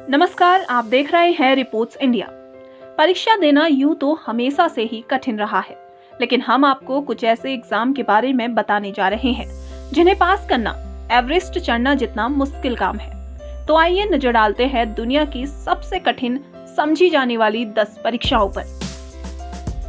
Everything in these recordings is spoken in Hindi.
नमस्कार, आप देख रहे हैं रिपोर्ट्स इंडिया। परीक्षा देना यूं तो हमेशा से ही कठिन रहा है, लेकिन हम आपको कुछ ऐसे एग्जाम के बारे में बताने जा रहे हैं जिन्हें पास करना एवरेस्ट चढ़ना जितना मुश्किल काम है। तो आइए नजर डालते हैं दुनिया की सबसे कठिन समझी जाने वाली 10 परीक्षाओं पर।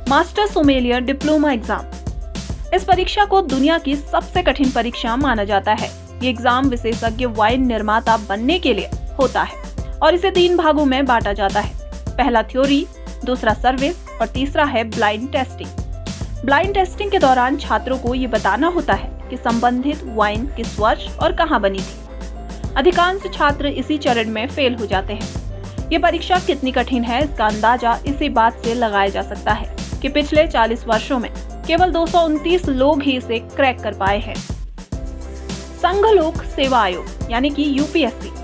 Master sommelier diploma exam. इस परीक्षा को दुनिया की सबसे कठिन परीक्षा माना जाता है। ये एग्जाम विशेषज्ञ वाइन निर्माता बनने के लिए होता है और इसे 3 भागों में बांटा जाता है। पहला थ्योरी, दूसरा सर्विस और तीसरा है ब्लाइंड टेस्टिंग। ब्लाइंड टेस्टिंग के दौरान छात्रों को ये बताना होता है कि संबंधित वाइन किस वर्ष और कहां बनी थी। अधिकांश छात्र इसी चरण में फेल हो जाते हैं। ये परीक्षा कितनी कठिन है इसका अंदाजा इसी बात से लगाया जा सकता है कि पिछले 40 वर्षों में केवल 229 लोग ही इसे क्रैक कर पाए हैं। संघ लोक सेवा आयोग यानी कि यूपीएससी।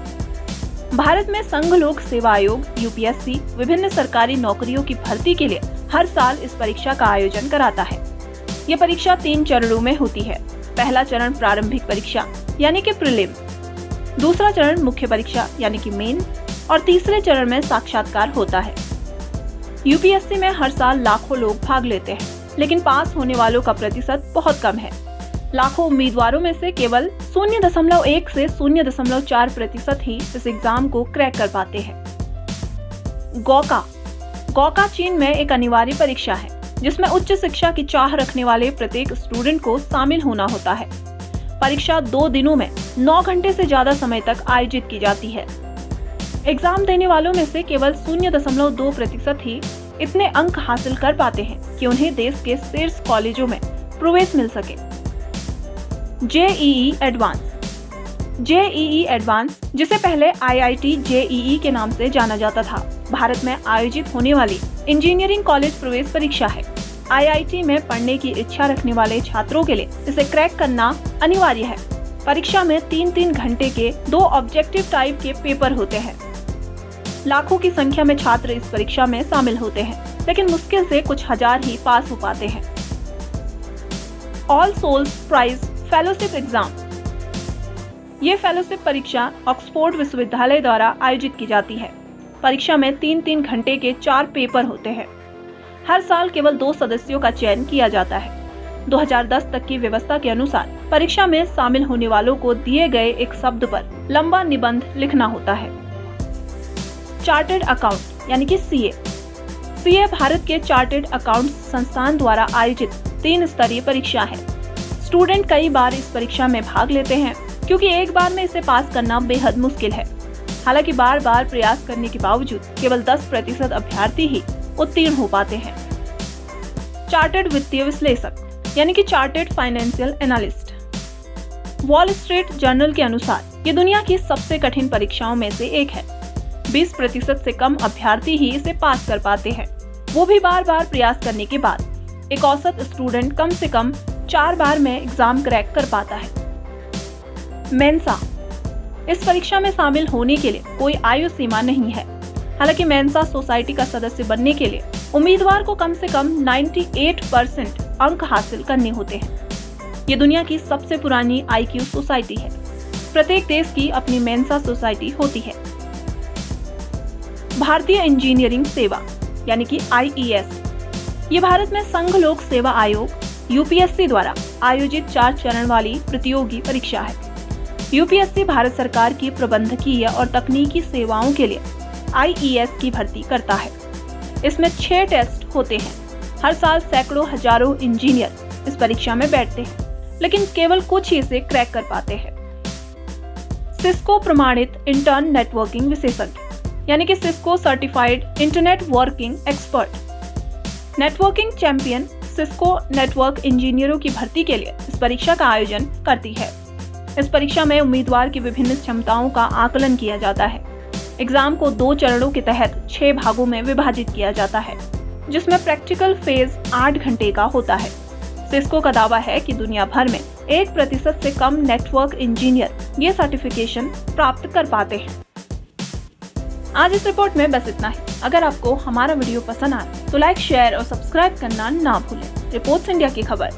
भारत में संघ लोक सेवा आयोग यूपीएससी विभिन्न सरकारी नौकरियों की भर्ती के लिए हर साल इस परीक्षा का आयोजन कराता है। ये परीक्षा 3 चरणों में होती है। पहला चरण प्रारंभिक परीक्षा यानी कि प्रीलिम, दूसरा चरण मुख्य परीक्षा यानी कि मेन और तीसरे चरण में साक्षात्कार होता है। यूपीएससी में हर साल लाखों लोग भाग लेते हैं, लेकिन पास होने वालों का प्रतिशत बहुत कम है। लाखों उम्मीदवारों में से केवल 0.1 से 0.4% ही इस एग्जाम को क्रैक कर पाते हैं। गौका चीन में एक अनिवार्य परीक्षा है जिसमें उच्च शिक्षा की चाह रखने वाले प्रत्येक स्टूडेंट को शामिल होना होता है। परीक्षा 2 दिनों में 9 घंटे से ज्यादा समय तक आयोजित की जाती है। एग्जाम देने वालों में से केवल 0.2% ही इतने अंक हासिल कर पाते हैं कि उन्हें देश के शीर्ष कॉलेजों में प्रवेश मिल सके। जेईई एडवांस, जिसे पहले आईआईटी जेईई के नाम से जाना जाता था, भारत में आयोजित होने वाली इंजीनियरिंग कॉलेज प्रवेश परीक्षा है। आईआईटी में पढ़ने की इच्छा रखने वाले छात्रों के लिए इसे क्रैक करना अनिवार्य है। परीक्षा में 3-3 घंटे के 2 ऑब्जेक्टिव टाइप के पेपर होते हैं। लाखों की संख्या में छात्र इस परीक्षा में शामिल होते हैं, लेकिन मुश्किल से कुछ हजार ही पास हो पाते हैं। All Souls prize fellowship exam. ये फेलोशिप परीक्षा ऑक्सफोर्ड विश्वविद्यालय द्वारा आयोजित की जाती है। परीक्षा में 3-3 घंटे के 4 पेपर होते हैं। हर साल केवल 2 सदस्यों का चयन किया जाता है। 2010 तक की व्यवस्था के अनुसार परीक्षा में शामिल होने वालों को दिए गए एक शब्द पर लंबा निबंध लिखना होता है। चार्टर्ड अकाउंट यानी कि सीए भारत के चार्टर्ड अकाउंट संस्थान द्वारा आयोजित 3 स्तरीय परीक्षा है। स्टूडेंट कई बार इस परीक्षा में भाग लेते हैं क्योंकि एक बार में इसे पास करना बेहद मुश्किल है। हालांकि बार बार प्रयास करने के बावजूद केवल 10% अभ्यर्थी ही उत्तीर्ण हो पाते हैं। चार्टर्ड वित्तीय विश्लेषक यानी कि chartered financial analyst. Wall street journal के अनुसार ये दुनिया की सबसे कठिन परीक्षाओं में से एक है। 20% से कम अभ्यर्थी ही इसे पास कर पाते हैं, वो भी बार बार प्रयास करने के बाद। एक औसत स्टूडेंट कम से कम 4 बार में एग्जाम क्रैक कर पाता है। मेंसा। इस परीक्षा में शामिल होने के लिए कोई आयु सीमा नहीं है। हालांकि मेंसा सोसाइटी का सदस्य बनने के लिए उम्मीदवार को कम से कम 98% अंक हासिल करने होते हैं। ये दुनिया की सबसे पुरानी आईक्यू सोसाइटी है। प्रत्येक देश की अपनी मेंसा सोसाइटी होती है। भारतीय इंजीनियरिंग सेवा यानी कि आईईएस। ये भारत में संघ लोक सेवा आयोग यूपीएससी द्वारा आयोजित 4 चरण वाली प्रतियोगी परीक्षा है। यूपीएससी भारत सरकार की प्रबंधकीय और तकनीकी सेवाओं के लिए आईईएस की भर्ती करता है। इसमें 6 टेस्ट होते हैं। हर साल सैकड़ों हजारों इंजीनियर इस परीक्षा में बैठते हैं, लेकिन केवल कुछ ही इसे क्रैक कर पाते हैं। सिस्को प्रमाणित इंटर्न नेटवर्किंग विशेषज्ञ यानी कि Cisco certified internet working expert. Networking champion Cisco network इंजीनियरों की भर्ती के लिए इस परीक्षा का आयोजन करती है। इस परीक्षा में उम्मीदवार की विभिन्न क्षमताओं का आकलन किया जाता है। एग्जाम को 2 चरणों के तहत 6 भागों में विभाजित किया जाता है, जिसमें प्रैक्टिकल फेज 8 घंटे का होता है। सिस्को का दावा है कि दुनिया भर में 1% से कम नेटवर्क इंजीनियर ये सर्टिफिकेशन प्राप्त कर पाते हैं। आज इस रिपोर्ट में बस इतना ही। अगर आपको हमारा वीडियो पसंद आए तो लाइक, शेयर और सब्सक्राइब करना ना भूलें। रिपोर्ट्स इंडिया की खबर।